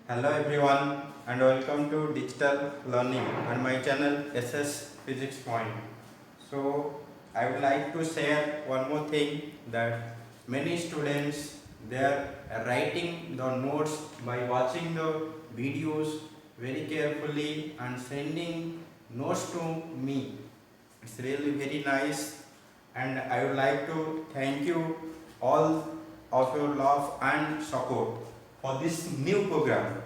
Hello everyone and welcome to Digital Learning and my channel SS Physics Point. So I would like to share one more thing that many students they are writing the notes by watching the videos very carefully and sending notes to me. It's really very nice and I would like to thank you all of your love and support for this new program.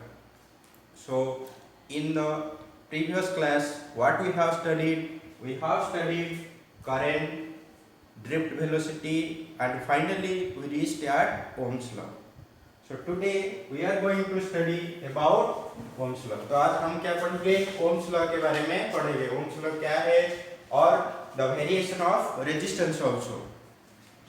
So in the previous class what we have studied? We have studied current, drift velocity and finally we reached at Ohm's law. So today we are going to study about Ohm's law. तो आज हम क्या पढ़ेंगे? Ohm's law के बारे में पढ़ेंगे. Ohm's law क्या है और the variation of resistance also.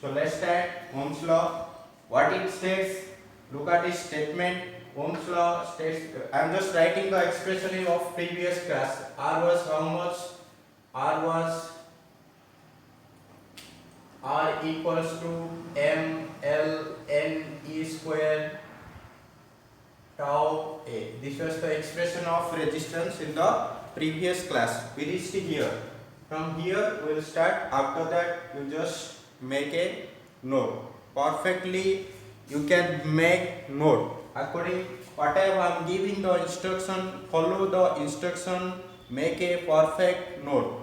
So let's start. Ohm's law. What it states? Look at its statement. Ohm's law states. I am just writing the expression of previous class. R was how much? R was R equals to M L N E square tau A. This was the expression of resistance in the previous class. We reached here. From here we will start. After that you just make a note. Perfectly you can make note. According whatever I am giving the instruction, follow the instruction, make a perfect note.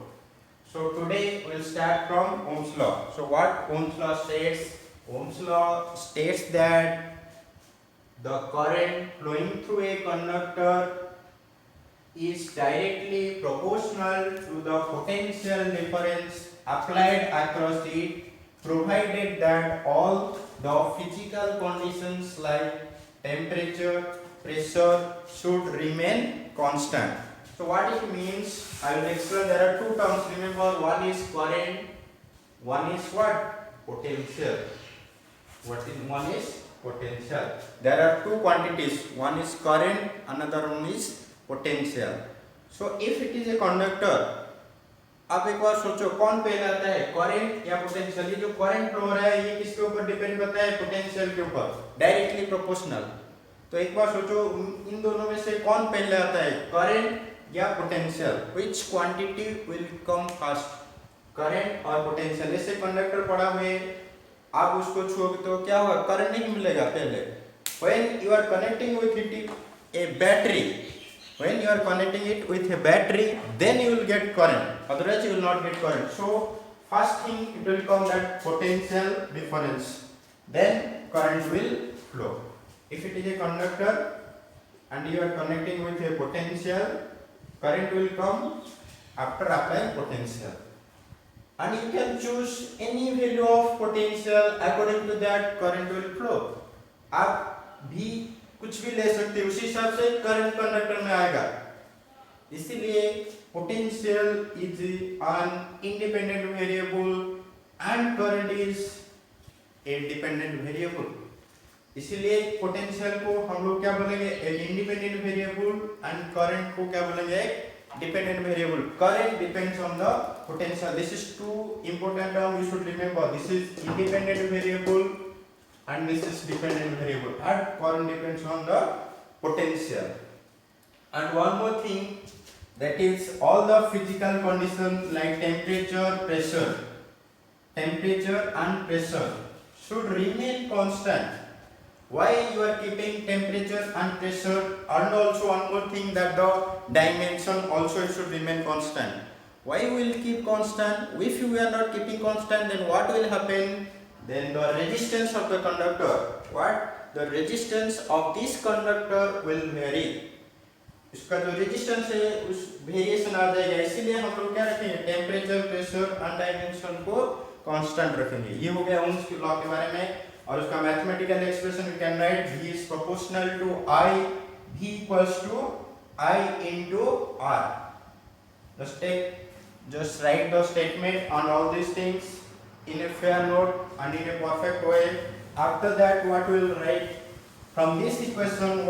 So today we will start from Ohm's law. So what Ohm's law states? Ohm's law states that the current flowing through a conductor is directly proportional to the potential difference applied across it, provided that all the physical conditions like temperature, pressure should remain constant. So what it means, I will explain. There are two terms. Remember, one is current, one is what? Potential. One is potential. There are two quantities. One is current, another one is potential. So if it is a conductor, आप एक बार सोचो कौन पहले आता है, current या potential? ये जो करंट फ्लो हो रहा है ये किसके ऊपर डिपेंड करता है? पोटेंशियल के ऊपर, डायरेक्टली प्रोपोर्शनल. तो एक बार सोचो इन दोनों में से कौन पहले आता है, करंट या potential? Which quantity will come first, current और पोटेंशियल? ऐसे कंडक्टर पड़ा हुए आप उसको छुओगे तो क्या होगा? करंट नहीं मिलेगा पहले. When you are connecting with it a battery, when you are connecting it with a battery, then you will get current, otherwise you will not get current. So first thing it will come that potential difference, then current will flow. If it is a conductor and you are connecting with a potential, current will come after applying potential, and you can choose any value of potential. According to that current will flow. आप भी कुछ भी ले सकते हैं, उसी हिसाब से करंट कंडक्टर में आएगा. इसीलिए potential is an independent variable and current is a dependent variable. इसीलिए पोटेंशियल को हम लोग क्या बोलेंगे? एक इंडिपेंडेंट वेरिएबल एंड करंट को क्या बोलेंगे? एक dependent variable. Current depends on the potential. This is two important term you should remember. This is independent variable and this is dependent variable, and current depends on the potential. And one more thing, that is all the physical conditions like temperature and pressure should remain constant. Why you are keeping temperature and pressure? And also one more thing, that the dimension also should remain constant. Why we will keep constant? If you are not keeping constant, then what will happen? Then the resistance of the conductor, what? The resistance of this conductor will vary. इसका जो resistance है उस variation आ जाएगा. इसीलिए हम लोग क्या रखेंगे? टेम्परेचर, प्रेशर एंड डायमेंशन को कांस्टेंट रखेंगे. ये हो गया ओम्स की लॉ के बारे में. और उसका mathematical expression we can write V is proportional to I, V equals to I into R. Just write the statement on all these things in a fair note and in a perfect way. After that what we will write from this equation,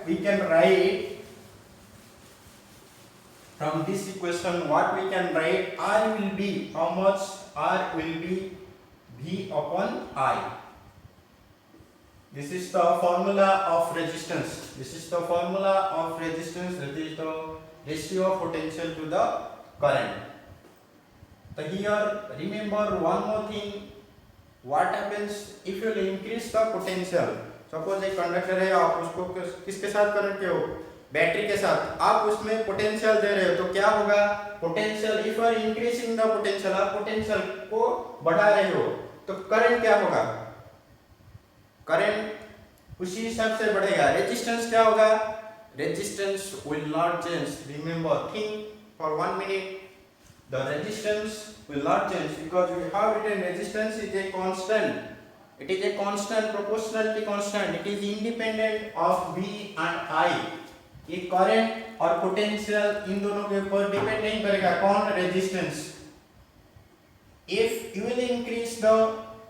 we can write from this equation, what we can write? R will be how much? R will be V upon I. This is the formula of resistance. This is the formula of resistance. That is the ratio of potential to the current. So here remember one more thing. What happens if you increase the potential? Suppose एक conductor है, आप उसको किसके साथ connect किए हो? Battery के साथ. आप उसमें पोटेंशियल दे रहे हो तो क्या होगा? Potential, if you are increasing the potential, आप पोटेंशियल को बढ़ा रहे हो तो करंट क्या होगा? करंट उसी हिसाब से बढ़ेगा. रेजिस्टेंस क्या होगा? Resistance will not change. Remember, think for 1 minute. The resistance will not change because we have written resistance is a constant. It is a constant, proportionality constant. It is independent of V and I. ये current और potential in दोनों के ऊपर depend नहीं करेगा. कौन? Resistance. If you will increase the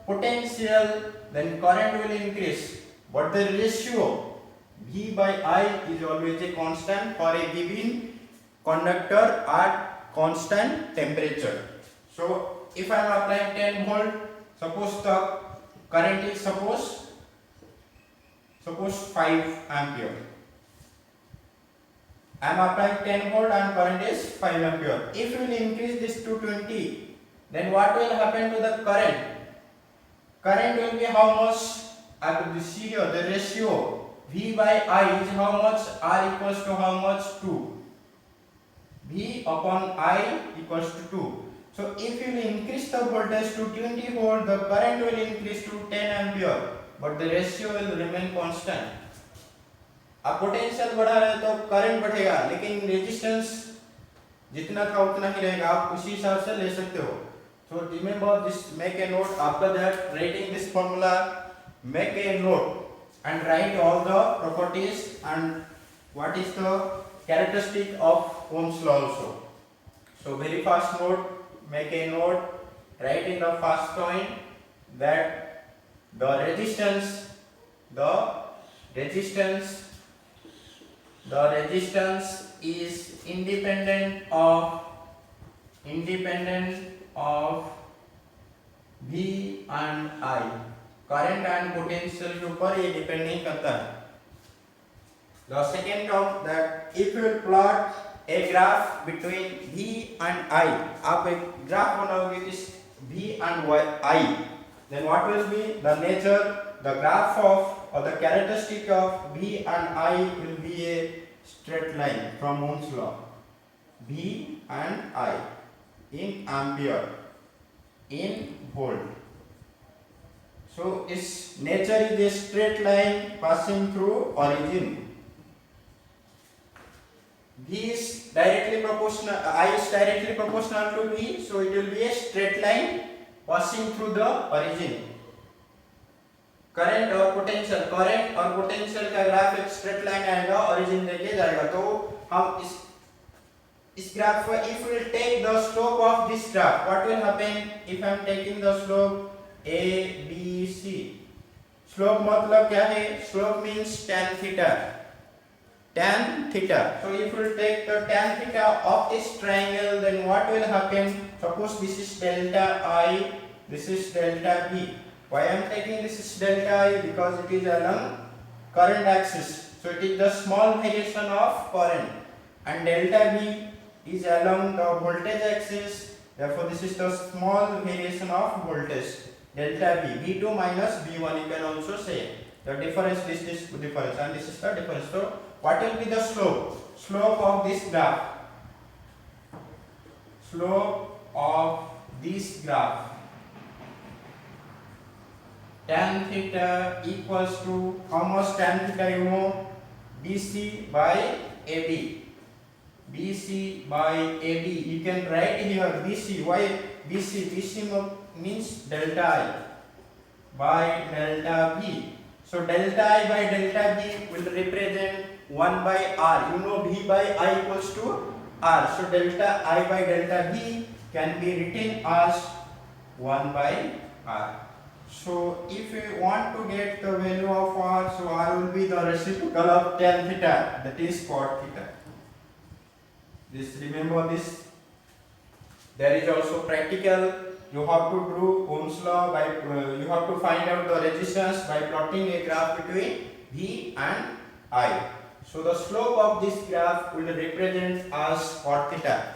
potential, then current will increase. But the ratio V by I is always a constant for a given conductor at constant temperature. So if I am applying 10 volt, suppose the current is suppose 5 ampere. I am applying 10 volt and current is 5 ampere. If you will increase this to 20, then what will happen to the current? Current will be how much? I will see here the ratio V by I is how much? R equals to how much? 2. V upon I equals to 2. So if you will increase the voltage to 20 volt, the current will increase to 10 ampere, but the ratio will remain constant. अब potential बढ़ा रहे तो current बढ़ेगा, लेकिन resistance जितना था उतना ही रहेगा. आप उसी हिसाब से ले सकते हो. So remember this, make a note. After that, writing this formula, make a note and write all the properties and what is the characteristic of Ohm's law also. So very fast note, make a note, write in the first point that the resistance is independent of V and I. Current and potential के ऊपर ये depend नहीं करता है. The second term, that if you will plot a graph between V and I, आप एक graph बनाओगे इस V and I, then what will be the nature, the graph of or the characteristic of V and I will be a straight line from Ohm's law. V and I in ampere, in volt. So its nature is a straight line passing through origin. V is directly proportional, I is directly proportional to V, so it will be a straight line passing through the origin. Current और potential का graph एक straight line आएगा, origin लेके जाएगा. तो हम इस graph को, if we will take the slope of this graph, what will happen if I am taking the slope A B C? Slope मतलब क्या है? Slope means tan theta. So if we take the tan theta of this triangle, then what will happen? Suppose this is delta I, this is delta B. Why I am taking this is delta I? Because it is along current axis. So it is the small variation of current, and delta B is along the voltage axis. Therefore, this is the small variation of voltage. Delta B, V2 minus V1. You can also say the difference. This difference, and this is the difference. So what will be the slope of this graph? Slope of this graph, tan theta equals to how much? Tan theta you know, BC by AB. BC by AB. You can write here BC. Why BC? BC means delta I by delta B. So delta I by delta B will represent 1 by R. You know V by I equals to R. So delta I by delta B can be written as 1 by R. So if we want to get the value of R, so R will be the reciprocal of tan theta, that is cot theta. This, remember this. There is also practical you have to do Ohm's law by you have to find out the resistance by plotting a graph between V and I. So the slope of this graph will represent as cot theta.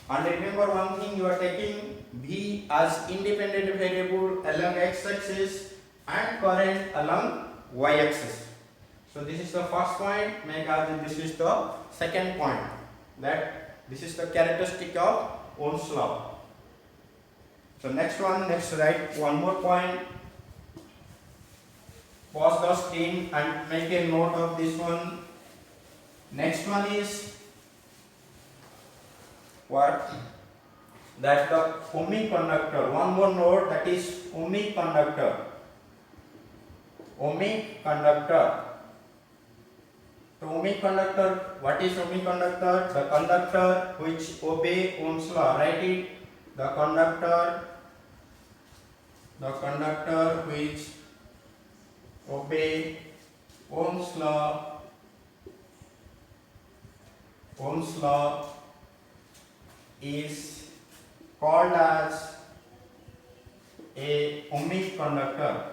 And remember one thing, you are taking V as independent variable along x-axis and current along y-axis. So this is the first point, make as this is the second point, that this is the characteristic of Ohm's law. So next write one more point. Pause the screen and make a note of this one. Next one is what? That the ohmic conductor. One more note, that is ohmic conductor. Ohmic conductor. So ohmic conductor, what is ohmic conductor? The conductor which obey Ohm's law. Write it. The conductor which obey Ohm's law is called as a ohmic conductor.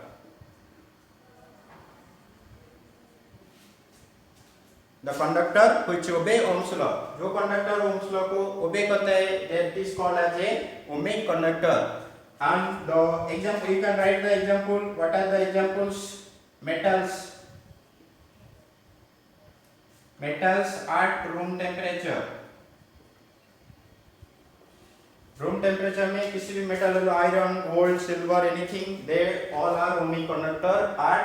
The conductor which obey Ohm's law, जो conductor Ohm's law को obey करता है, that is called as a ohmic conductor. And the example, you can write the example. What are the examples? Metals at room temperature. Room temperature में किसी भी metal, iron, gold, silver, anything, they all are ohmic conductor at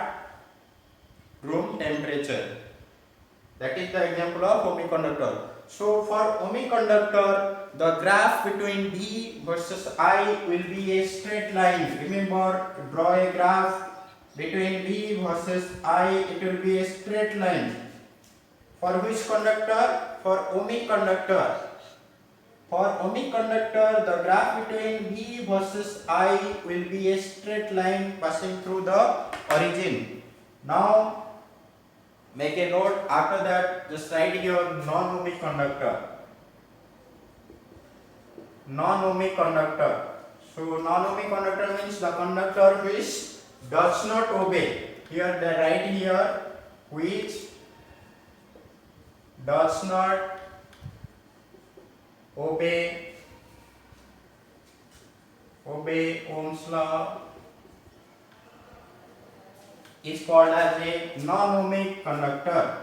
room temperature. That is the example of ohmic conductor. So for ohmic conductor, the graph between V versus I will be a straight line. Remember, draw a graph between V versus I, it will be a straight line. For which conductor? For ohmic conductor. For ohmic conductor, the graph between V versus I will be a straight line passing through the origin. Now, make a note. After that, just write your non-ohmic conductor. Non-ohmic conductor. So, non-ohmic conductor means the conductor which does not obey. Here, they write here, which does not obey Ohm's law is called as a non-ohmic conductor.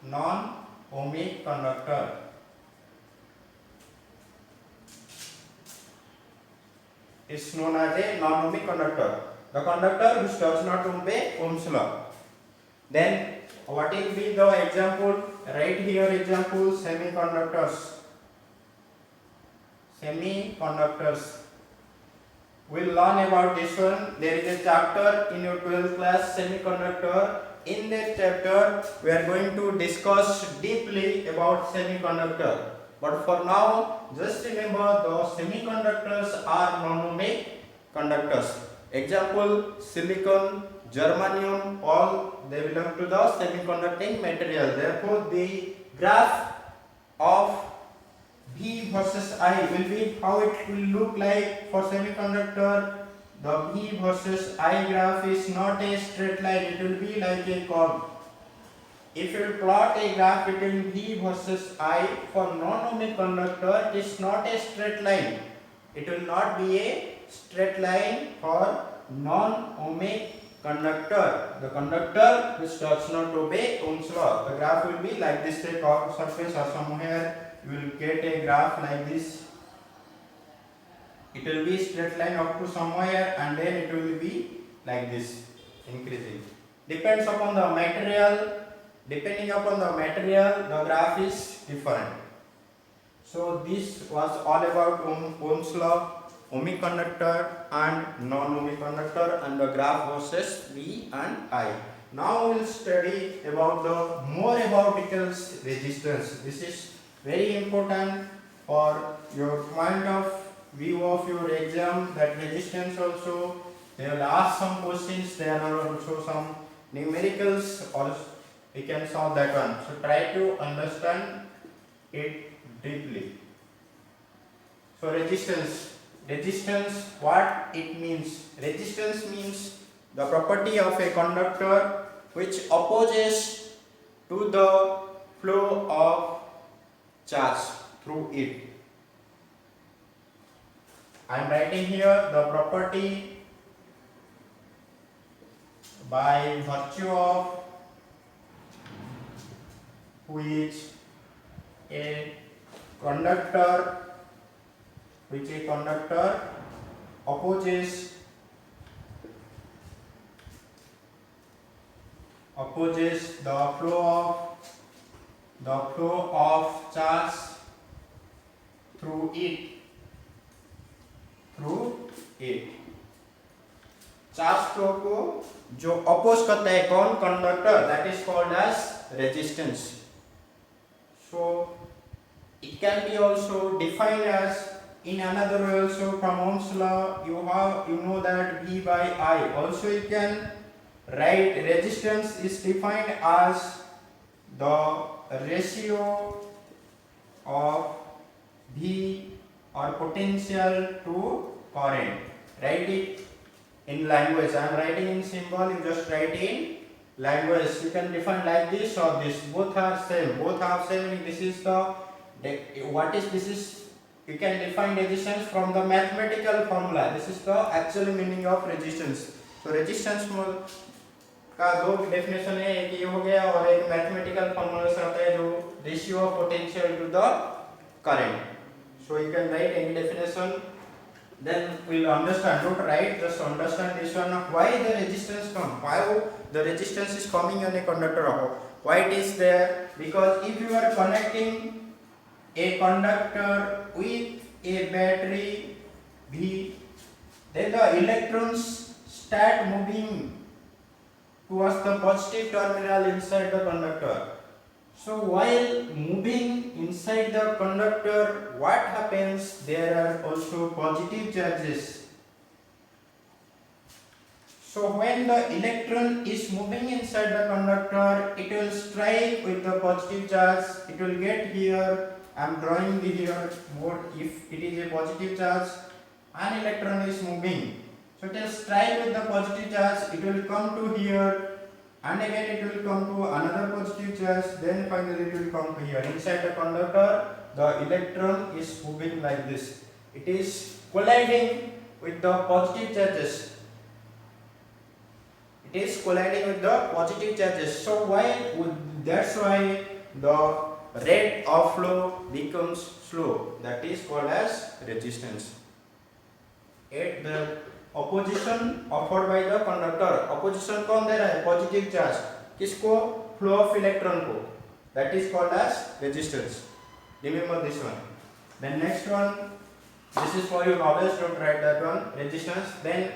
Non-ohmic conductor. Is known as a non-ohmic conductor. The conductor which does not obey Ohm's law. Then what will be the example? Write here example, semiconductors. Semiconductors. We'll learn about this one. There is a chapter in your 12th class, semiconductor. In that chapter, we are going to discuss deeply about semiconductor. But for now, just remember the semiconductors are non-ohmic conductors. Example, silicon, germanium, all they belong to the semiconducting material. Therefore, the graph of V versus I will be how it will look like for semiconductor. The V versus I graph is not a straight line, it will be like a curve. If you plot a graph between V versus I for non-ohmic conductor, it is not a straight line. It will not be a straight line for non-ohmic conductor. The conductor which does not obey Ohm's law. The graph will be like this, a curved surface or somewhere you will get a graph like this. It will be straight line up to somewhere and then it will be like this, increasing. Depends upon the material. Depending upon the material, the graph is different. So this was all about Ohm's law, ohmic conductor and non-ohmic conductor, and the graph versus V and I. Now we will study about the more about details resistance. This is very important for your point of view of your exam. That resistance also they will ask some questions. There are also some numericals, or we can solve that one. So try to understand it deeply. So resistance, what it means? Resistance means the property of a conductor which opposes to the flow of charge through it. I am writing here the property by virtue of which a conductor opposes the flow of charge through it. Charge flow को जो oppose करता है कौन? Conductor. That is called as resistance. So it can be also defined as in another way also from Ohm's law. You know that V by I. Also you can write resistance is defined as the ratio of V or potential to current. Write it in language. I am writing in symbol, you just write in language. You can define like this or this. Both are same. Both are same. This is the what is this is you can define resistance from the mathematical formula. This is the actual meaning of resistance. So resistance का दो definition है, एक ये हो गया और एक mathematical formula से आता है जो ratio of potential to the current. So you can write any definition, then we'll understand. Don't write, just understand this one. Why the resistance come? Why the resistance is coming on a conductor? Why it is there? Because if you are connecting a conductor with a battery V, then the electrons start moving towards the positive terminal inside the conductor. So while moving inside the conductor, what happens? There are also positive charges. So when the electron is moving inside the conductor, it will strike with the positive charge. It will get here. I am drawing the here mode. If it is a positive charge, an electron is moving. So it will strike with the positive charge. It will come to here. And again it will come to another positive charge, then finally it will come to here. Inside the conductor, the electron is moving like this. It is colliding with the positive charges. It is colliding with the positive charges. So that's why the rate of flow becomes slow. That is called as resistance. At the opposition offered by the conductor, opposition कौन दे रहा है? Positive charge. किसको? Flow of electron को. That is called as resistance. Remember this one. Then next one, this is for your knowledge, don't write that one. Resistance. Then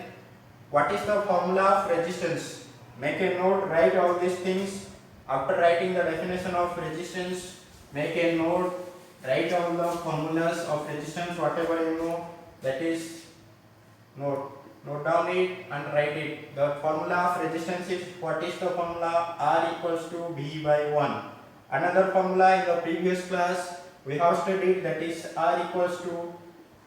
what is the formula of resistance? Make a note, write all these things. After writing the definition of resistance, make a note, write all the formulas of resistance, whatever you know, that is note down it and write it. The formula of resistance is, what is the formula? R equals to V by 1. Another formula in the previous class we have studied, that is R equals to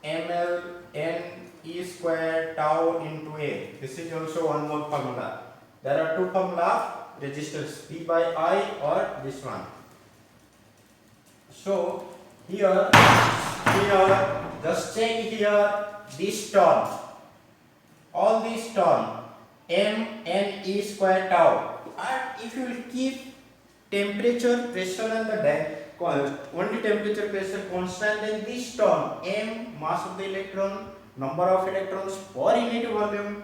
ml n e square tau into A. This is also one more formula. There are two formula of resistance, V by I or this one. So here just check here this term. All these term m n e square tau, and if you will keep temperature, pressure and the only temperature, pressure constant, then this term m, mass of the electron, number of electrons per unit volume,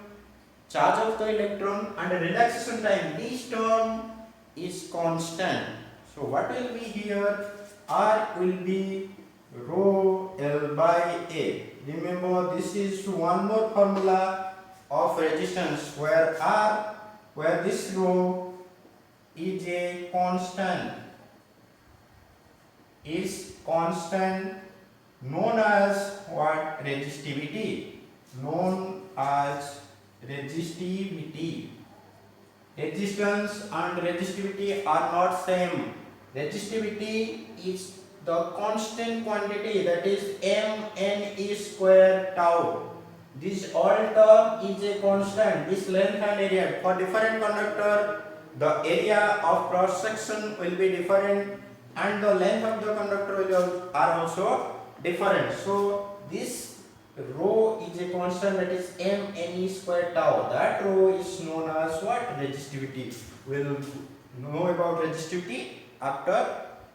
charge of the electron and relaxation time, this term is constant. So what will be here? R will be rho L by A. Remember, this is one more formula of resistance where this rho is a constant, known as what? Resistivity. Known as resistivity. Resistance and resistivity are not same. Resistivity is the constant quantity, that is mne square tau. This all term is a constant. This length and area for different conductor, the area of cross section will be different and the length of the conductor will are also different. So this rho is a constant, that is mne square tau. That rho is known as what? Resistivity. We'll know about resistivity after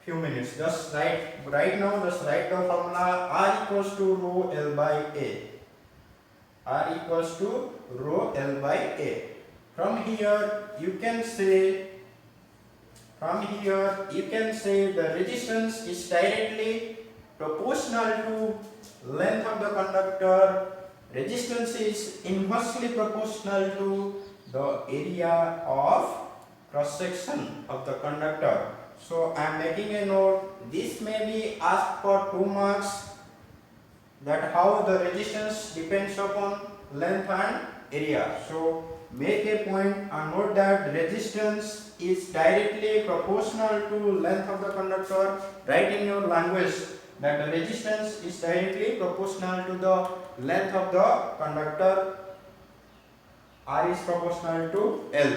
few minutes. Just right now, just write the formula R equals to rho L by A. R equals to rho L by A. From here you can say the resistance is directly proportional to length of the conductor. Resistance is inversely proportional to the area of cross section of the conductor. So I am making a note. This may be asked for 2 marks, that how the resistance depends upon length and area. So make a point and note that resistance is directly proportional to length of the conductor. Write in your language that the resistance is directly proportional to the length of the conductor. R is proportional to L.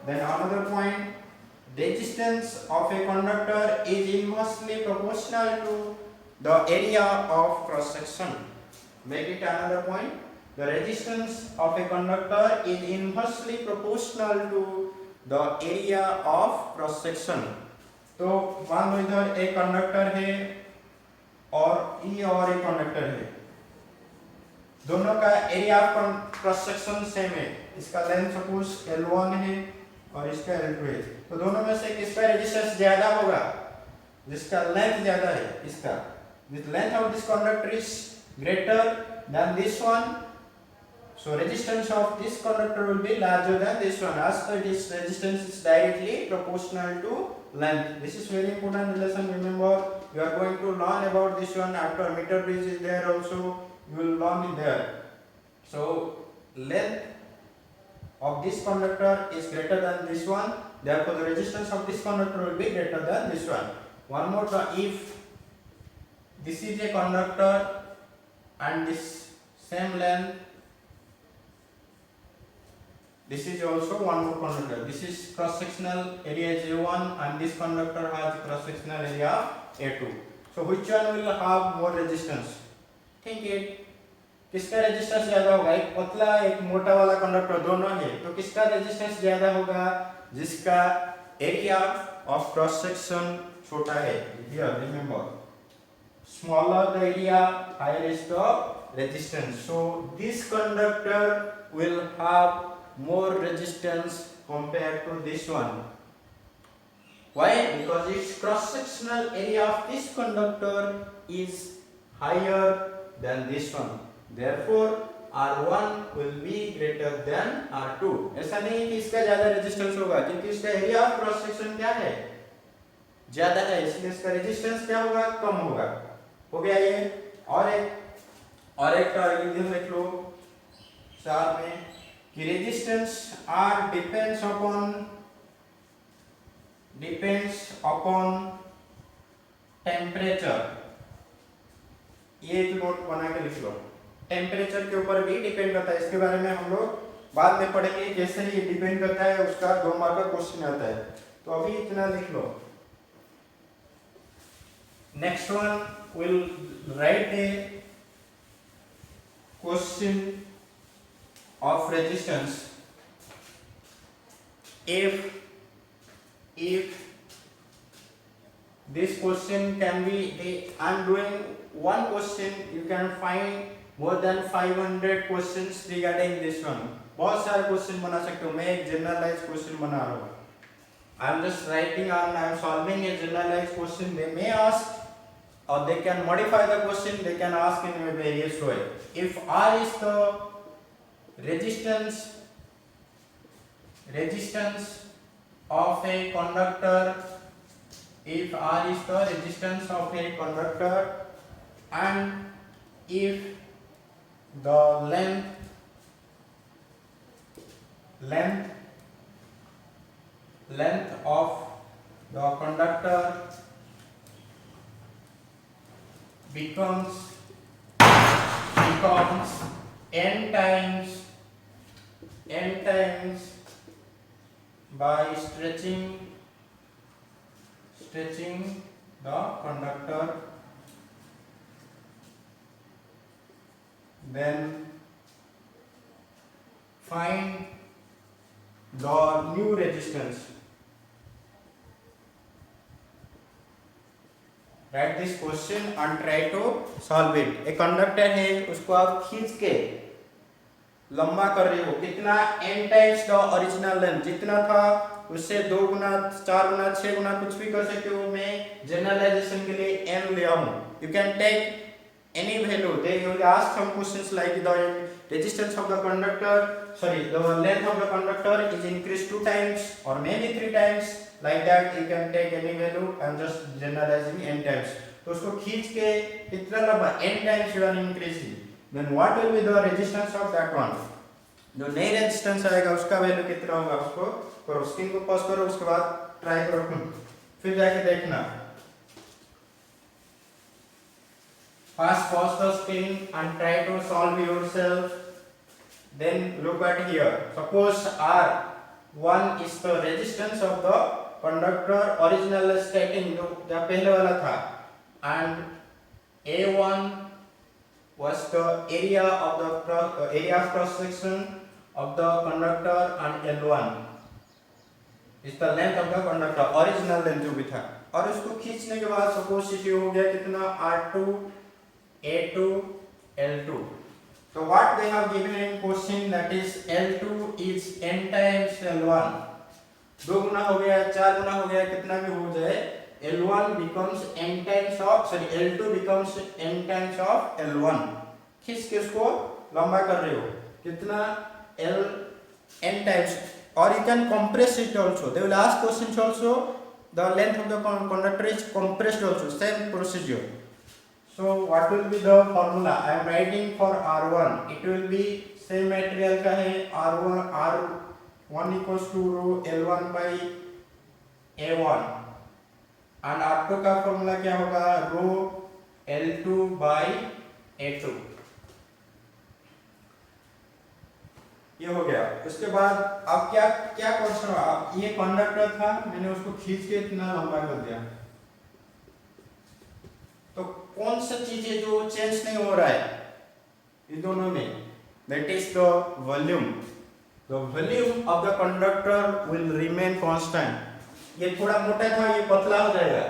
Then another point, resistance of a conductor is inversely proportional to the area of cross section. Make it another point. The resistance of a conductor is inversely proportional to the area of cross section. तो मान लो इधर एक conductor है और ये और एक conductor है, दोनों का area of cross section same है. इसका लेंथ सपोज L1 है और इसका L2 है, तो दोनों में से किसका रेजिस्टेंस ज्यादा होगा? जिसका लेंथ ज्यादा है. इसका the length of this conductor is greater than this one, so resistance of this conductor will be larger than this one, as this resistance is directly proportional to length. This is very important relation. Remember, you are going to learn about this one after meter bridge is there also, you will learn it there. So length of this conductor is greater than this one, therefore the resistance of this conductor will be greater than this one. One more time, if this is a conductor and this same length, this is also one more conductor. This is cross sectional area is A1 and this conductor has cross sectional area A2. So which one will have more resistance? Think it. किसका resistance ज्यादा होगा? एक पतला एक मोटा वाला conductor दोनों है, तो किसका रेजिस्टेंस ज्यादा होगा? जिसका एरिया ऑफ क्रॉस सेक्शन छोटा है. Here remember, smaller the area, higher is the resistance. So this conductor will have more resistance compared to this one. Why? Because its cross sectional area of this conductor is higher than this one. Therefore R1 will be greater than R2. ऐसा नहीं कि इसका ज्यादा resistance होगा, क्योंकि इसका area of cross section क्या है? ज्यादा है, इसलिए इसका रेजिस्टेंस क्या होगा? कम होगा. हो गया ये. और एक इधर लिख लो 4 में कि resistance R depends upon temperature. ये एक नोट बना के लिख लो. टेम्परेचर के ऊपर भी डिपेंड करता है. इसके बारे में हम लोग बाद में पढ़ेंगे कैसे ये डिपेंड करता है, उसका 2 मार्क का क्वेश्चन आता है. तो अभी इतना लिख लो. Next one will write a question of resistance. If this question can be, I am doing one question, you can find more than 500 questions regarding this one. बहुत सारे क्वेश्चन बना सकते हो. मैं एक जनरलाइज क्वेश्चन बना रहा हूँ. I am just writing and I am solving a generalized question. They may ask or they can modify the question, they can ask in a various way. If R is the resistance of a conductor, if R is the resistance of a conductor and if the length of the conductor becomes n times by stretching the conductor, then find the new resistance. Write this question and try to solve it. एक conductor है, उसको आप खींच के लंबा कर रहे हो, कितना n times the original length, जितना था उससे 2 गुना, 4 गुना, 6 गुना कुछ भी कर सकते हो. मैं जनरलाइजेशन के लिए n लिया हूं. You can take any value. They will ask some questions like the resistance of the conductor, the length of the conductor is increased 2 times or maybe 3 times. Like that you can take any value and just generalizing n times. तो उसको खींच के कितना लंबा n times you are increasing. Then what will be the resistance of that one? जो नई resistance आएगा उसका वैल्यू कितना होगा, उसको करो, स्क्रीन को पॉज करो, उसके बाद ट्राई करो, फिर जाके देखना. First pause the screen and try to solve yourself. Then look at here. Suppose R1 is the resistance of the conductor, original stating जो पहले वाला था, and A1 was the area of cross section of the conductor, and L1 is the length of the conductor, original length जो भी था. और उसको खींचने के बाद सपोज ये हो गया कितना, R2, A2, L2. So what they have given in question, that is L2 is n times L1. 2 गुना हो गया, 4 गुना हो गया, कितना भी हो जाए, L1 becomes n times of L2 becomes n times of L1. खींच के उसको लंबा कर रहे हो, कितना, L n times. Or you can compress it also. They will ask questions also. The length of the conductor is compressed also. Same procedure. So what will be the formula? I am writing for R1. It will be same material का है, R1 equals to rho L1 by A1, and R2 का formula क्या होगा, rho L2 by A2. ये हो गया. उसके बाद अब क्या क्वेश्चन हुआ, अब ये कंडक्टर था, मैंने उसको खींच के इतना लंबा कर दिया, तो कौन सा चीज है जो चेंज नहीं हो रहा है इन दोनों में, that is the volume. The volume of the conductor will remain constant. ये थोड़ा मोटा था, ये पतला हो जाएगा,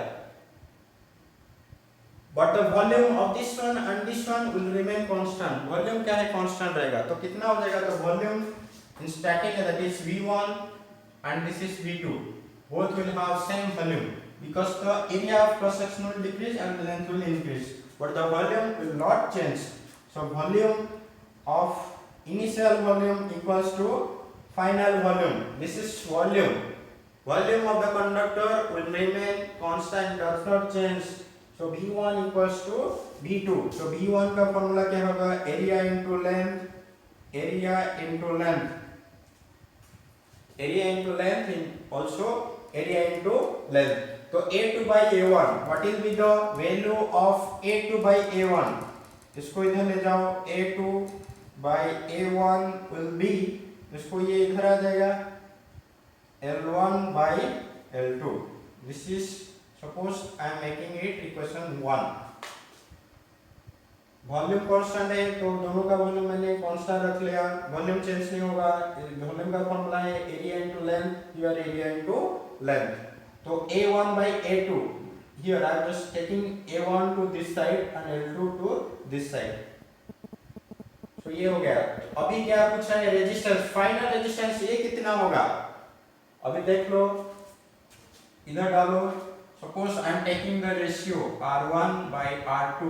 but the volume of this one and this one will remain constant. Volume क्या है, constant रहेगा. तो कितना हो जाएगा, तो volume in static that is V1 and this is V2, both will have same volume, because the area of cross section will decrease and the length will increase, but the volume will not change. So volume of initial volume equals to final volume. This is volume. Volume of the conductor will remain constant, does not change. So V1 equals to V2. So V1 का formula क्या होगा, area into length, area into length, also area into length. तो A2 by A1, what will be the value of A2 by A1? इसको इधर ले जाओ, A2 by A1 will be, इसको ये इधर आ जाएगा, L1 by L2. This is, suppose I am making it equation 1. Volume constant है, तो दोनों का वॉल्यूम मैंने कांस्टेंट रख लिया, वॉल्यूम चेंज नहीं होगा. वॉल्यूम का फॉर्मूला है area into length, here area into length. तो A1 by A2, here I am just taking A1 to this side and L2 to this side. तो ये हो गया. अभी क्या पूछा है, रेजिस्टेंस, फाइनल रेजिस्टेंस ये कितना होगा, अभी देख लो, इधर डालो. Suppose I am taking the ratio R1 by R2.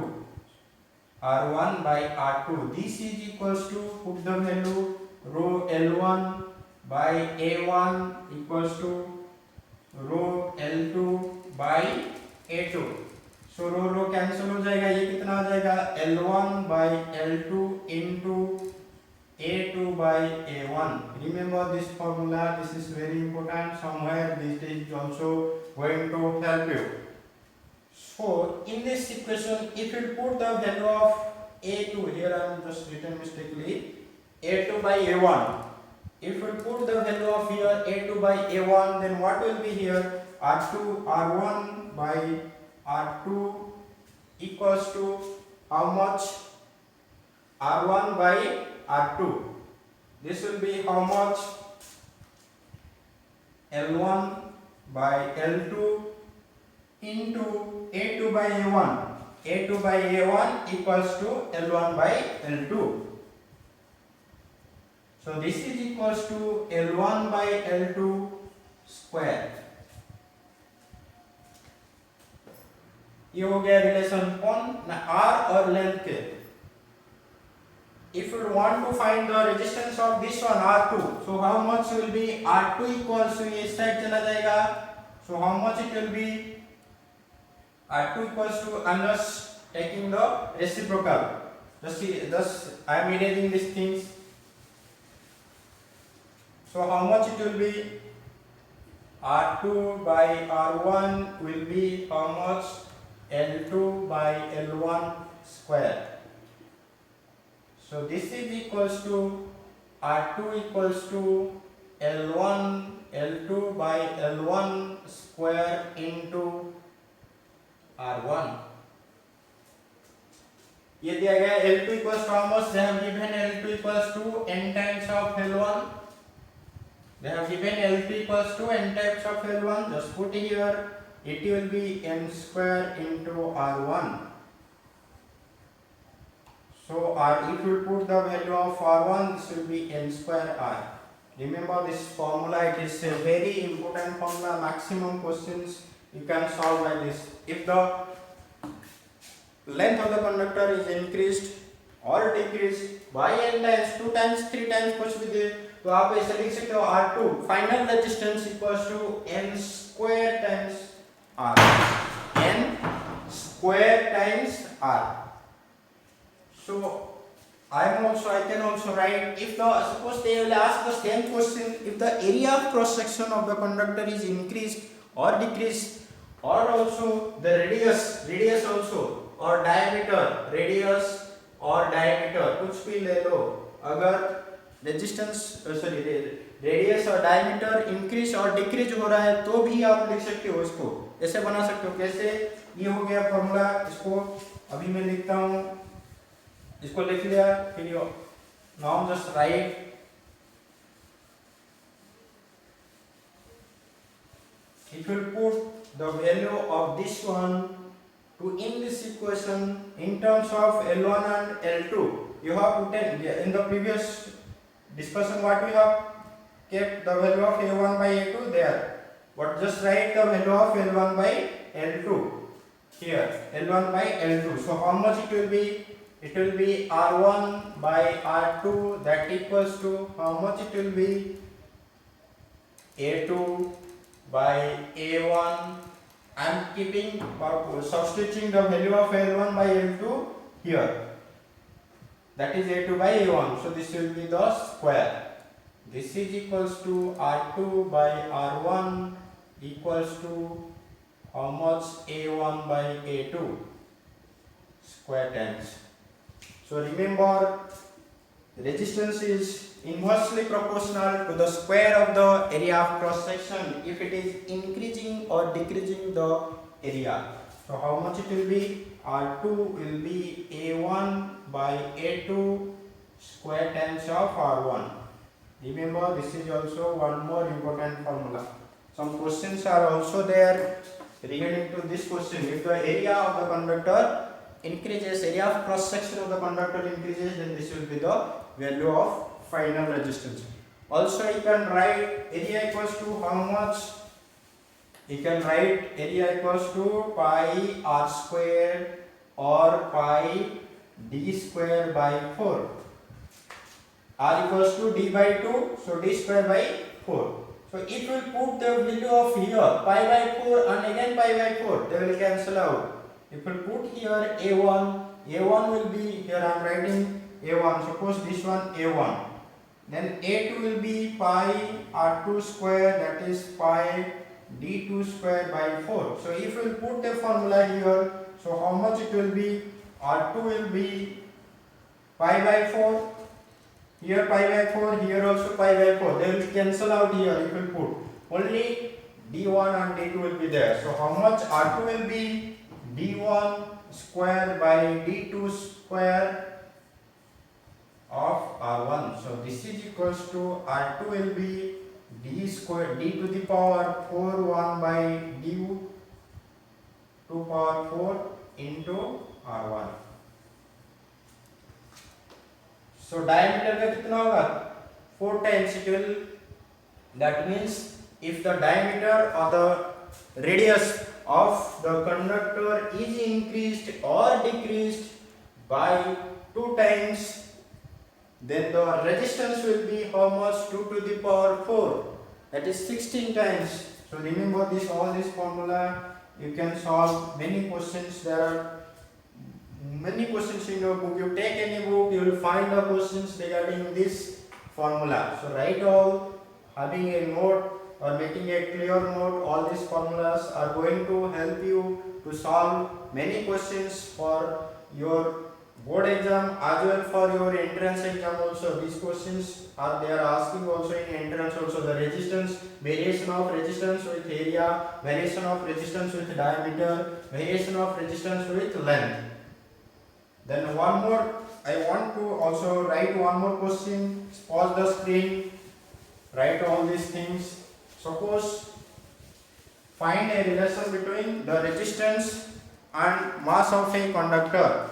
This is equals to, put the value, rho L1 by A1 equals to rho L2 by A2. So rho cancel हो जाएगा, ये कितना हो जाएगा, L1 by L2 into A2 by A1. Remember this formula, this is very important. Somewhere this is also going to help you. So in this equation, if you put the value of a2, here I am just written mistakenly, a2 by a1. If you put the value of here a2 by a1, then what will be here? R1 by R2 equals to how much? R1 by R2. This will be how much? L1 by L2 into A2 by A1. A2 by A1 equals to L1 by L2. So this is equals to L1 by L2 square. ये हो गया relation कौन R और length के. If you want to find the resistance of this one R2, so how much will be R2 equals to ये इस side चला जाएगा. So how much it will be? R2 equals to, I'm just taking the reciprocal. Just I am erasing these things. So how much it will be? R2 by R1 will be how much? L2 by L1 square. So this is equals to R2 equals to L2 by L1 square into R1. ये दिया गया L2 equals to how much? They have given L2 equals to n times of L1. They have given L2 equals to n times of L1. Just put here. It will be n square into R1. So if you put the value of R1, this will be n square R. Remember this formula, it is a very important formula. Maximum questions you can solve by this. If the length of the conductor is increased or decreased by n times, 2 times, 3 times कुछ भी दे तो आप ऐसे लिख सकते हो R2 final resistance equals to n square times R. n square times R. So I can also write, if the suppose they will ask the same question, if the area of cross section of the conductor is increased or decreased, or also the radius also, or diameter, radius or diameter कुछ भी ले लो, अगर resistance radius और diameter increase और decrease हो रहा है तो भी आप लिख सकते हो. इसको ऐसे बना सकते हो. कैसे? ये हो गया फॉर्मूला. इसको अभी मैं लिखता हूँ. इसको लिख लिया. फिर now just right if you put the value of this one to in this equation in terms of L1 and L2, you have put in the previous discussion what we have kept the value of A1 by A2 there. But just write the value of L1 by L2 here. L1 by L2. So how much it will be? It will be R1 by R2, that equals to how much it will be? A2 by A1. I am keeping substituting the value of L1 by L2 here. That is A2 by A1. So this will be the square. This is equals to R2 by R1 equals to how much? A1 by A2 square times. So remember, resistance is inversely proportional to the square of the area of cross section if it is increasing or decreasing the area. So how much it will be? R2 will be A1 by A2 square times of R1. Remember, this is also one more important formula. Some questions are also there regarding to this question. If the area of the conductor increases, area of cross section of the conductor increases, then this will be the value of final resistance. Also you can write area equals to how much? You can write area equals to pi r square or pi d square by 4. R equals to d by 2, so d square by 4. So if we put the value of here pi by 4 and again pi by 4, they will cancel out. If we put here A1 will be, here I am writing A1, suppose this one A1. Then A2 will be pi R2 square, that is pi d2 square by 4. So if we put the formula here, so how much it will be? R2 will be pi by 4. Here pi by 4, here also pi by 4. They will cancel out here if we put. Only d1 and d2 will be there. So how much? R2 will be d1 square by d2 square of R1. So this is equals to R2 will be d square d to the power 4 1 by d2 power 4 into R1. So diameter का कितना होगा? 4 times it will. That means if the diameter or the radius of the conductor is increased or decreased by 2 times, then the resistance will be how much? 2 to the power 4. That is 16 times. So remember this, all this formula. You can solve many questions. There are many questions in your book. You take any book, you will find the questions regarding this formula. So write all, having a note or making a clear note. All these formulas are going to help you to solve many questions for your board exam as well for your entrance exam also. These questions are they are asking also in entrance also. The resistance, variation of resistance with area, variation of resistance with diameter, variation of resistance with length. Then one more, I want to also write one more question. Pause the screen, write all these things. Suppose find a relation between the resistance and mass of a conductor.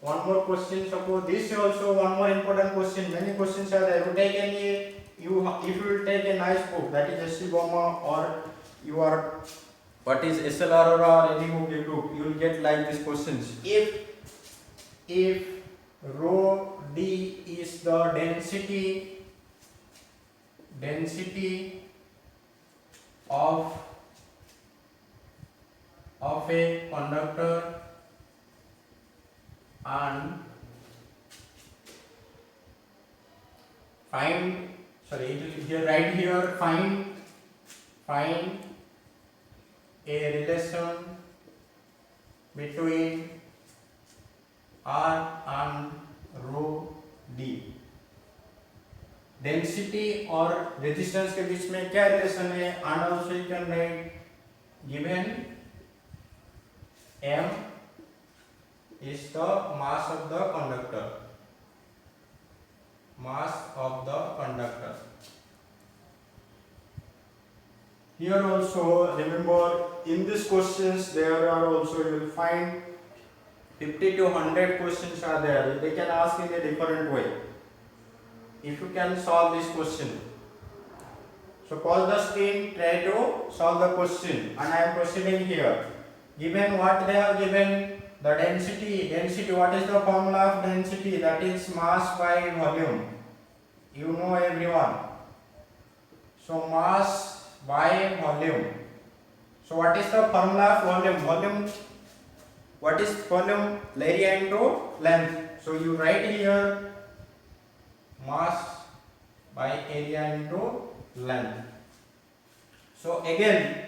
One more question. Suppose this is also one more important question. Many questions are there. You take any, if you will take a nice book, that is S.C. Boma or your what is SLR or any book you do, you will get like these questions. If rho d is the density of a conductor and find a relation between R and rho d. Density और resistance के बीच में क्या relation है? And also you can write given m is the mass of the conductor. Here also remember in these questions there are also you will find 50 to 100 questions are there. They can ask in a different way. If you can solve this question, so pause the screen, try to solve the question, and I am proceeding here. Given what they have given, the density. What is the formula of density? That is mass by volume. You know everyone. So mass by volume. So what is the formula of volume? What is volume? Area into length. So you write here mass by area into length. So again,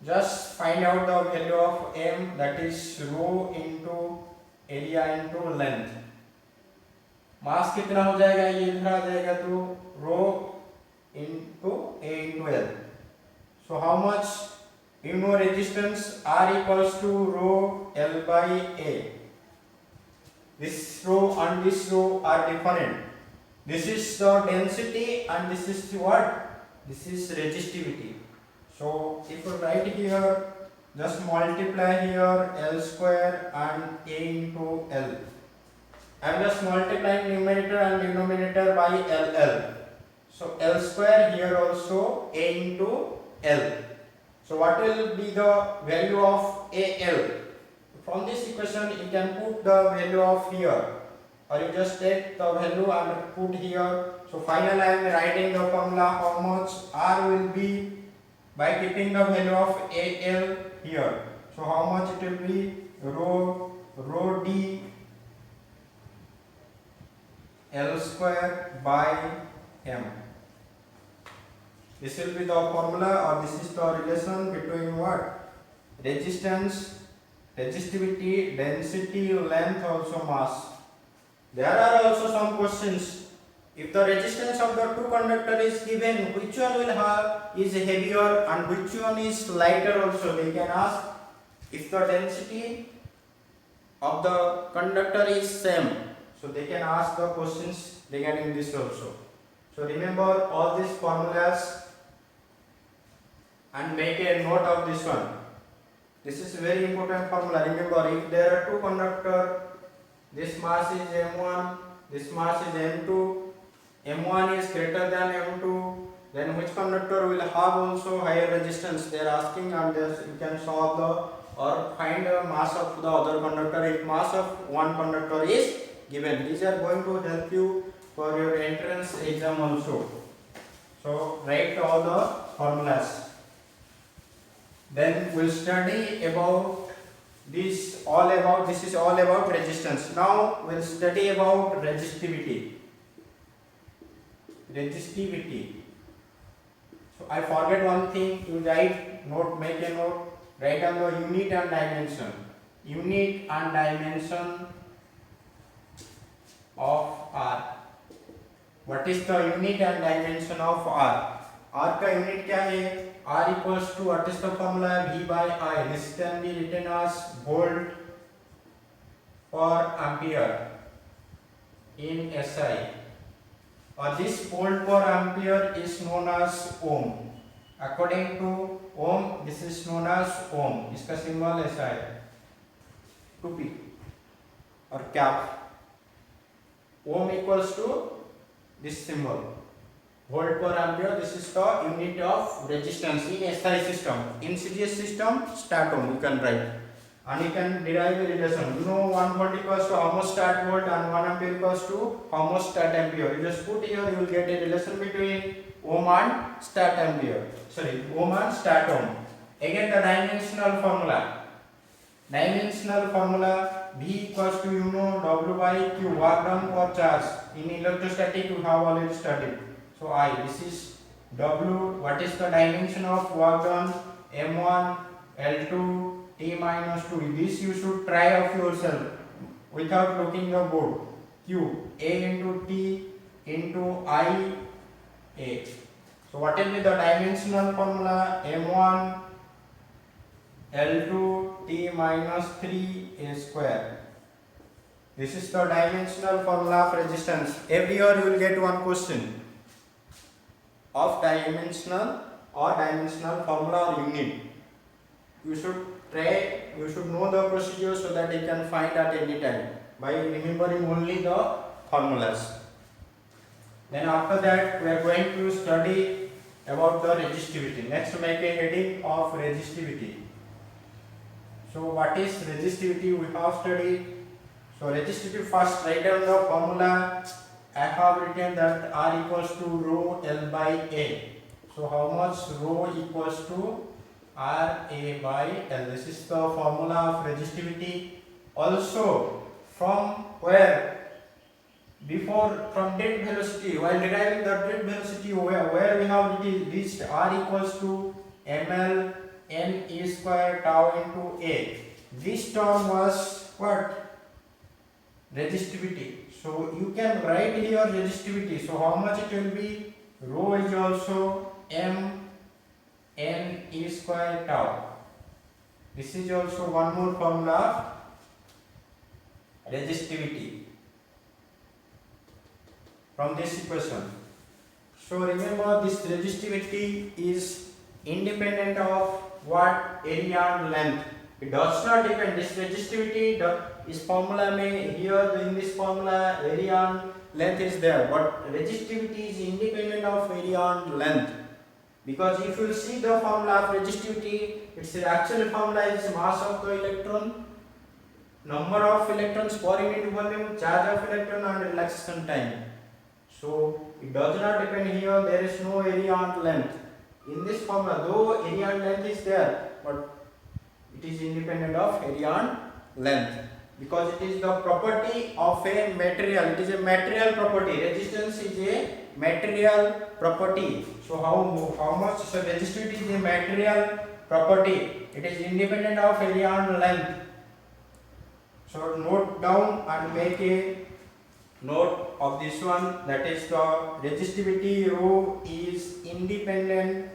just find out the value of m, that is rho into area into length. मास कितना हो जाएगा? ये इधर आ जाएगा तो rho into a into l. So how much? You know resistance R equals to rho L by A. This rho and this rho are different. This is the density and this is what? This is resistivity. So if you write here, just multiply here L square and A into L. I am just multiplying numerator and denominator by LL. So L square here also A into L. So what will be the value of AL? From this equation you can put the value of here, or you just take the value and put here. So finally I am writing the formula how much R will be by keeping the value of AL here. So how much it will be? Rho d L square by m. This will be the formula, or this is the relation between what? Resistance, resistivity, density, length, also mass. There are also some questions. If the resistance of the two conductor is given, which one will have is heavier and which one is lighter also they can ask. If the density of the conductor is same, so they can ask the questions regarding this also. So remember all these formulas and make a note of this one. This is very important formula. Remember, if there are two conductor, this mass is m1, this mass is m2, m1 is greater than m2, then which conductor will have also higher resistance they are asking, and you can solve the or find the mass of the other conductor if mass of one conductor is given. These are going to help you for your entrance exam also. So write all the formulas. Then we'll study about this is all about resistance. Now we'll study about resistivity. So I forget one thing, you make a note, write down the unit and dimension. Unit and dimension of R. What is the unit and dimension of R? R का unit क्या है? R equals to, what is the formula? V by I. This can be written as volt per ampere in SI. Or this volt per ampere is known as ohm. According to ohm, this is known as ohm. इसका symbol SI. 2P or cap. Ohm equals to this symbol. Volt per ampere, this is the unit of resistance in SI system. In series system, start ohm you can write. And you can derive a relation. You know 1 volt equals to how much start volt and 1 ampere equals to how much start ampere. You just put here, you will get a relation between ohm and start ampere. Ohm and start ohm. Again the dimensional formula. Dimensional formula V equals to W by Q, work done per charge. In electrostatic you have already studied. So I, this is W, what is the dimension of work done? M1, L2, T minus 2. This you should try of yourself without looking the board. Q, A into T into I, A. So what will be the dimensional formula? M1, L2, T minus 3, A square. This is the dimensional formula of resistance. Every year you will get one question of dimensional formula or unit. You should try, you should know the procedure so that you can find at any time by remembering only the formulas. Then after that we are going to study about the resistivity. Next make a heading of resistivity. So what is resistivity we have studied. So resistivity, first write down the formula. I have written that R equals to rho L by A. So how much rho equals to R A by L. This is the formula of resistivity. Also from where? Before, from dead velocity, while deriving the dead velocity, where we have reached R equals to ml n e square tau into A. This term was what? Resistivity. So you can write here resistivity. So how much it will be? Rho is also m n e square tau. This is also one more formula of resistivity from this equation. So remember, this resistivity is independent of what? Area and length. It does not depend. This resistivity is formula may here in this formula area and length is there, but resistivity is independent of area and length. Because if you see the formula of resistivity, its actual formula is mass of the electron, number of electrons per unit volume, charge of electron and relaxation time. So it does not depend here, there is no area and length. In this formula, though area and length is there, but it is independent of area and length. because it is the property of a material. It is a material property. Resistance is a material property. So how much? So resistivity is a material property. It is independent of area and length. So note down and make a note of this one, that is the resistivity rho is independent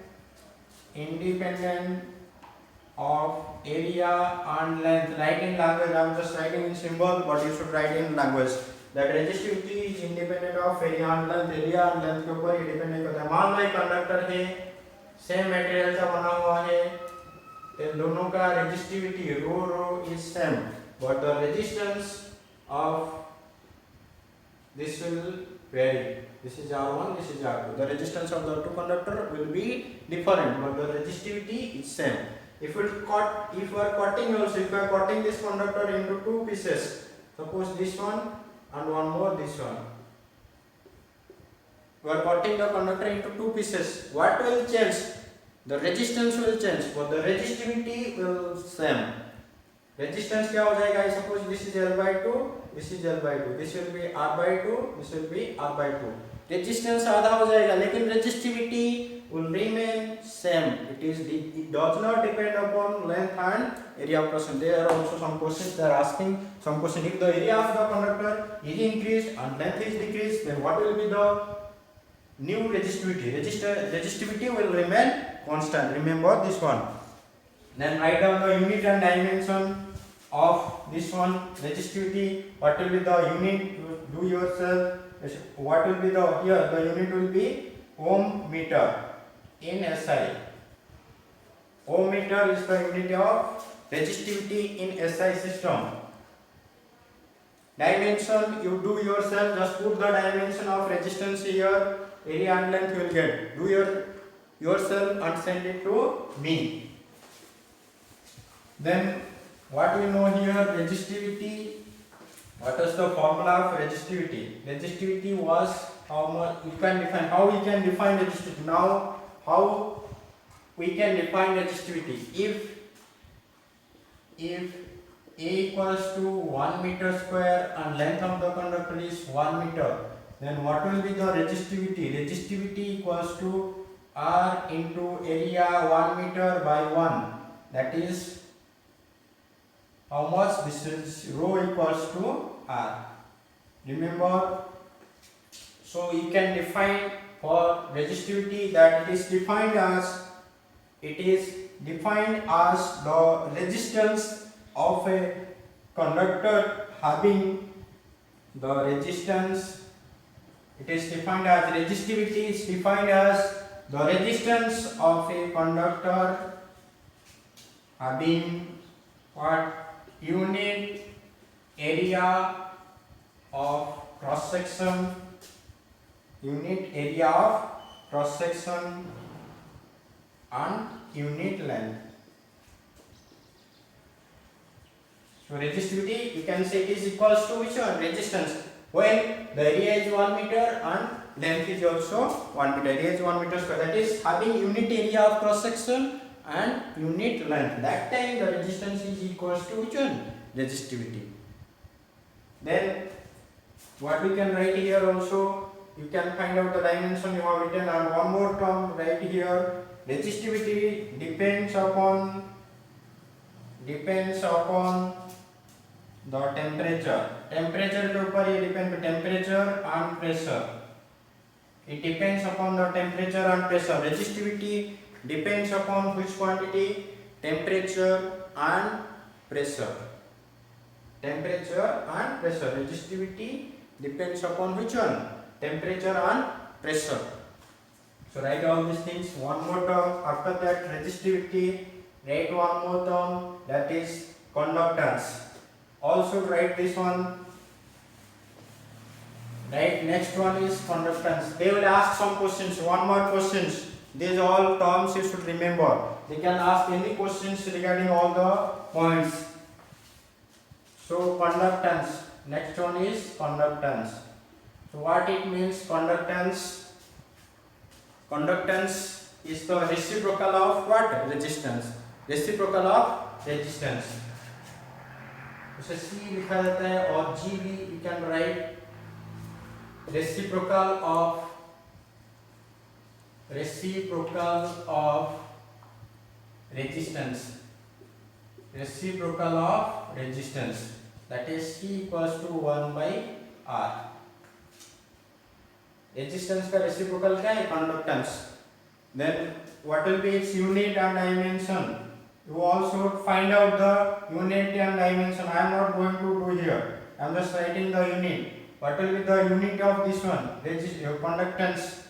of area and length. Write in language, I am just writing in symbol but you should write in language. That resistivity is independent of area and length. area and length के ऊपर ये depend करता है. मान लो एक conductor है, same material का बना हुआ है, इन दोनों का resistivity rho is same, but the resistance of this will vary. This is R1, this is R2. The resistance of the two conductor will be different, but the resistivity is same. If we are cutting also, if we are cutting this conductor into two pieces, suppose this one and one more this one. We are cutting the conductor into two pieces. What will change? The resistance will change, but the resistivity will same. Resistance क्या हो जाएगा? Suppose this is L by 2, this is L by 2, this will be R by 2, this will be R by 2. Resistance आधा हो जाएगा, लेकिन resistivity will remain same. It does not depend upon length and area of cross section. There are also some questions they are asking. Some question, if the area of the conductor is increased and length is decreased, then what will be the new resistivity? Resistivity will remain constant. Remember this one. Then write down the unit and dimension of this one, resistivity. What will be the unit? Do yourself. What will be the here? The unit will be ohm meter in SI. Ohm meter is the unit of resistivity in SI system. Dimension you do yourself. Just put the dimension of resistance here. Area and length you will get. Do yourself and send it to me. Then what we know here, resistivity. What is the formula of resistivity? Resistivity was how much you can define. How we can define resistivity? Now how we can define resistivity? If A equals to 1 meter square and length of the conductor is 1 meter, then what will be the resistivity? Resistivity equals to R into area 1 meter by 1. That is how much? This is rho equals to R. Remember, so you can define for resistivity that it is defined as the resistance of a conductor having the resistance. It is defined as resistivity is defined as the resistance of a conductor having what? Unit area of cross section, unit area of cross section and unit length. So resistivity you can say it is equals to which one? Resistance. When the area is 1 meter and length is also 1 meter. Area is 1 meter square. That is having unit area of cross section and unit length. That time the resistance is equals to which one? Resistivity. Then what we can write here also, you can find out the dimension you have written, and one more term right here. Resistivity depends upon the temperature. Temperature के ऊपर ये depend, temperature and pressure. It depends upon the temperature and pressure. Resistivity depends upon which quantity? Temperature and pressure. Temperature and pressure. Resistivity depends upon which one? Temperature and pressure. So write all these things. One more term after that, resistivity. Write one more term, that is conductance. Also write this one. Right, next one is conductance. They will ask some questions. One more questions. These all terms you should remember. They can ask any questions regarding all the points. So conductance. Next one is conductance. So what it means, conductance? Conductance is the reciprocal of what? Resistance. Reciprocal of resistance. उसे C लिखा जाता है और G भी you can write reciprocal of resistance. Reciprocal of resistance, that is C equals to 1 by R. Resistance का reciprocal क्या है? Conductance. Then what will be its unit and dimension? You also find out the unit and dimension. I am not going to do here. I am just writing the unit. What will be the unit of this one? Conductance.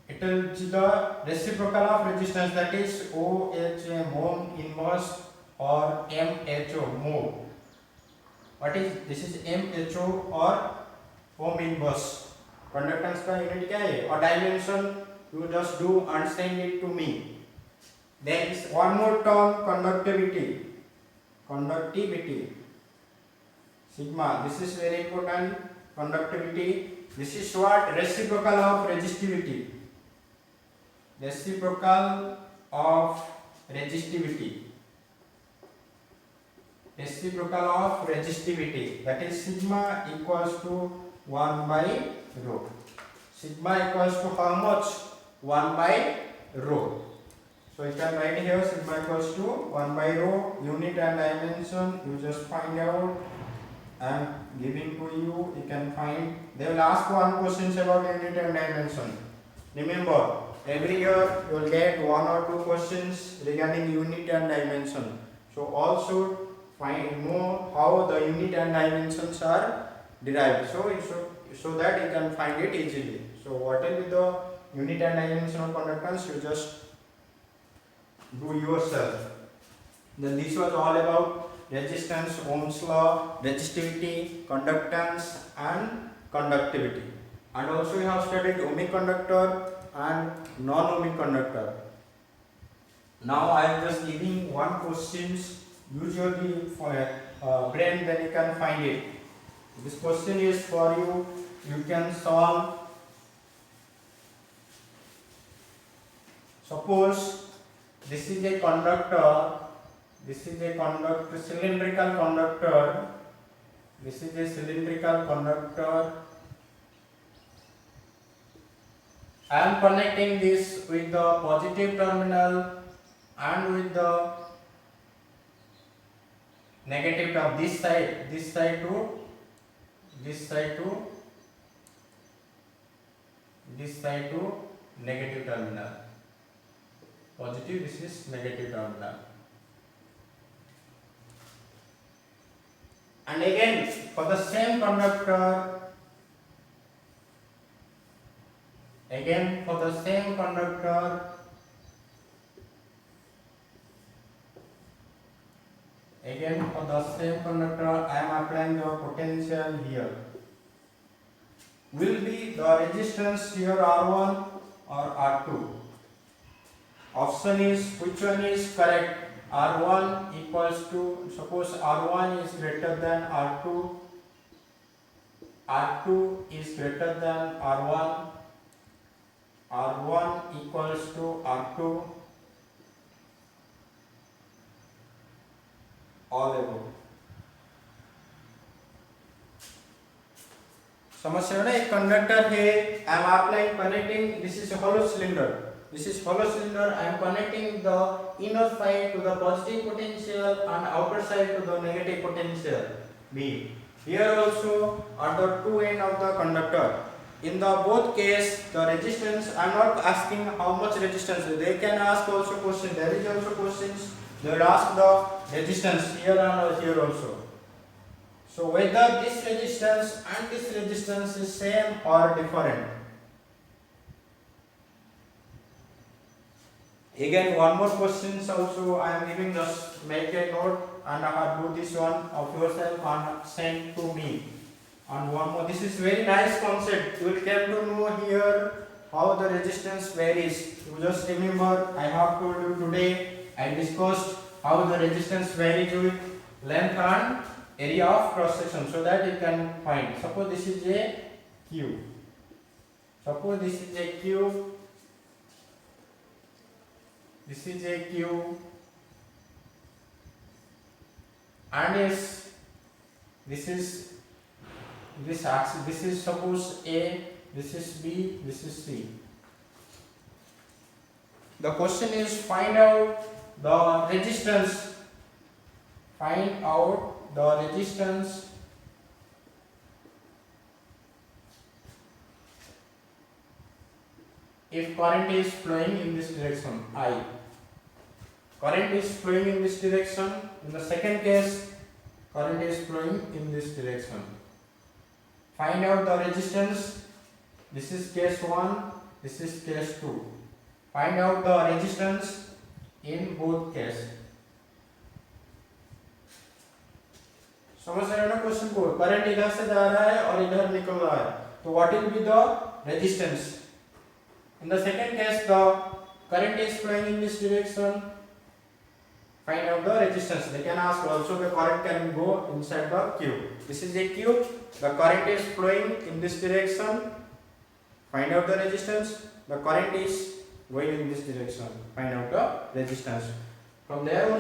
It will be the reciprocal of resistance, that is OH, ohm inverse, or MHO, mho. What is this? Is MHO or ohm inverse. Conductance का unit क्या है? और dimension you just do understand it to me. There is one more term, conductivity. Sigma. This is very important. Conductivity. This is what? Reciprocal of resistivity. Reciprocal of resistivity. That is sigma equals to 1 by rho. Sigma equals to how much? 1 by rho. So you can write here sigma equals to 1 by rho. Unit and dimension you just find out. I am giving to you. You can find. They will ask one questions about unit and dimension. Remember, every year you will get one or two questions regarding unit and dimension. So also know how the unit and dimensions are derived. So that you can find it easily. So what will be the unit and dimension of conductance? You just do yourself. Then this was all about resistance, Ohm's law, resistivity, conductance, and conductivity. And also we have studied ohmic conductor and non-ohmic conductor. Now I am just giving one questions usually for brain, then you can find it. This question is for you. You can solve. Suppose this is a conductor. This is a cylindrical conductor. This is a cylindrical conductor. I am connecting this with the positive terminal and with the negative terminal. This side to negative terminal. Positive, this is negative terminal. And again for the same conductor, I am applying the potential here. Will be the resistance here R1 or R2? Option is, which one is correct? R1 equals to, suppose R1 is greater than R2, R2 is greater than R1, R1 equals to R2, all above. समस्या ना, एक conductor है, I am applying connecting, this is a hollow cylinder. I am connecting the inner side to the positive potential and outer side to the negative potential B. Here also are the two ends of the conductor. In the both case, the resistance, I am not asking how much resistance. They can ask also question. There is also questions. They will ask the resistance here and here also. So whether this resistance and this resistance is same or different. Again, one more questions also I am giving, just make a note and do this one of yourself and send to me. And one more, this is very nice concept. You will get to know here how the resistance varies. You just remember, I have told you today, I discussed how the resistance varies with length and area of cross section, so that you can find. Suppose this is a Q. This is a Q and its this is this axis, this is suppose A, this is B, this is C. The question is find out the resistance. Find out the resistance if current is flowing in this direction, I. Current is flowing in this direction. In the second case, current is flowing in this direction. Find out the resistance. This is case 1, this is case 2. Find out the resistance in both cases. समझ रहे हो ना question को? Current इधर से जा रहा है और इधर निकल रहा है, तो what will be the resistance? In the second case, the current is flowing in this direction. Find out the resistance. They can ask also the current can go inside the cube. This is a cube. The current is flowing in this direction. Find out the resistance. The current is going in this direction. Find out the resistance. From there on